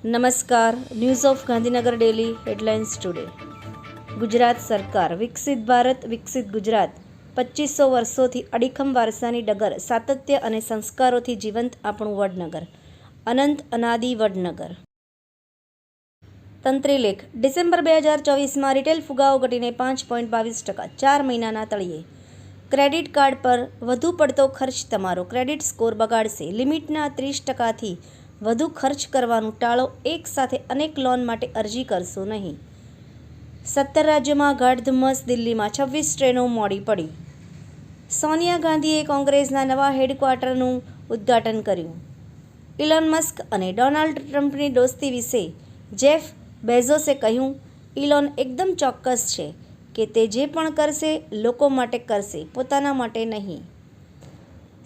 નમસ્કાર. News of Gandhinagar daily headlines today. Gujarat સરકાર વિકસિત ભારત વિકસિત ગુજરાત 2500 વર્ષોથી અડીખમ વારસાની ડગર સાતત્ય અને સંસ્કારોથી જીવંત આપણું વડનગર અનંત અનાદિ વડનગર. તંત્રી લેખ. ડિસેમ્બર 2024માં રિટેલ ફુગાવો ઘટીને 5.22%, 4 મહિનાના તળિયે. ક્રેડિટ કાર્ડ પર વધુ પડતો ખર્ચ તમારો ક્રેડિટ સ્કોર બગાડશે. લિમિટના 30%થી વધુ ખર્ચ કરવાનું ટાળો. એક સાથે અનેક લોન માટે અરજી કરશો નહીં. 17 રાજ્યોમાં ગાઢ ધુમ્મસ. દિલ્હીમાં 26 ટ્રેનો મોડી પડી. સોનિયા ગાંધીએ કોંગ્રેસના નવા હેડક્વાર્ટરનું ઉદ્ઘાટન કર્યું. ઇલોન મસ્ક અને ડોનાલ્ડ ટ્રમ્પની દોસ્તી વિશે જેફ બેઝોસે કહ્યું, ઇલોન એકદમ ચોક્કસ છે કે તે જે પણ કરશે લોકો માટે કરશે, પોતાના માટે નહીં.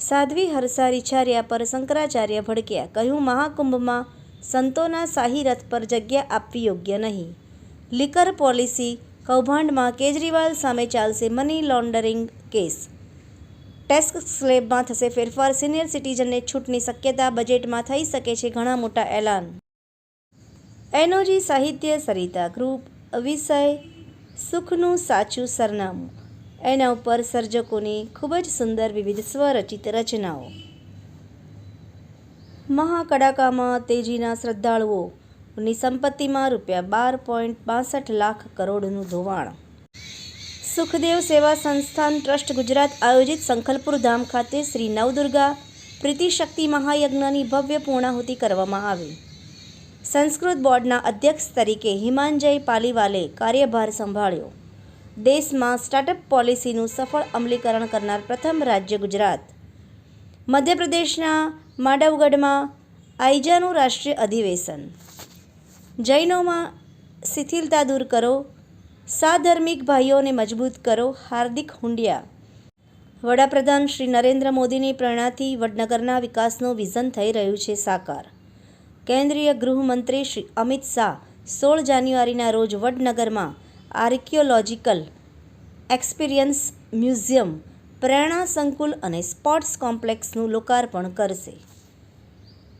સાધ્વી હરસારિચાર્યા પર શંકરાચાર્ય ભડક્યા. કહ્યું, મહાકુંભમાં સંતોના શાહી રથ પર જગ્યા આપવી યોગ્ય નહીં. લિકર પોલિસી કૌભાંડમાં કેજરીવાલ સામે ચાલશે મની લોન્ડરિંગ કેસ. ટેક્સ સ્લેબમાં થશે ફેરફાર. સિનિયર સિટીઝનને છૂટની શક્યતા. બજેટમાં થઈ શકે છે ઘણા મોટા એલાન. એનઓજી સાહિત્ય સરિતા ગ્રુપ. વિષય સુખનું સાચું સરનામું. એના ઉપર સર્જકોની ખૂબ જ સુંદર વિવિધ સ્વરચિત રચનાઓ. મહાકડાકામાં તેજીના શ્રદ્ધાળુઓની સંપત્તિમાં ₹12.62 લાખ કરોડનું ધોવાણ. સુખદેવ સેવા સંસ્થાન ટ્રસ્ટ ગુજરાત આયોજિત સંખલપુર ધામ ખાતે શ્રી નવદુર્ગા પ્રીતિશક્તિ મહાયજ્ઞની ભવ્ય પૂર્ણાહુતિ કરવામાં આવી. સંસ્કૃત બોર્ડના અધ્યક્ષ તરીકે હિમાંજય પાલીવાલે કાર્યભાર સંભાળ્યો. દેશમાં સ્ટાર્ટઅપ પોલિસીનું સફળ અમલીકરણ કરનાર પ્રથમ રાજ્ય ગુજરાત. મધ્યપ્રદેશના માંડવગઢમાં આઈજાનું રાષ્ટ્રીય અધિવેશન. જૈનોમાં શિથિલતા દૂર કરો, સાધર્મિક ભાઈઓને મજબૂત કરો. હાર્દિક હુંડિયા. વડાપ્રધાન શ્રી નરેન્દ્ર મોદીની પ્રેરણાથી વડનગરના વિકાસનું વિઝન થઈ રહ્યું છે સાકાર. કેન્દ્રીય ગૃહમંત્રી શ્રી અમિત શાહ 16 જાન્યુઆરીના રોજ વડનગરમાં આર્કિયોલોજીકલ એક્સપિરિયન્સ મ્યુઝિયમ, પ્રેરણા સંકુલ અને સ્પોર્ટ્સ કોમ્પ્લેક્સનું લોકાર્પણ કરશે.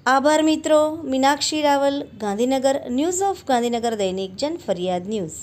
આભાર મિત્રો. મીનાક્ષી રાવલ, ગાંધીનગર. ન્યૂઝ ઓફ ગાંધીનગર દૈનિક જન ફરિયાદ ન્યૂઝ.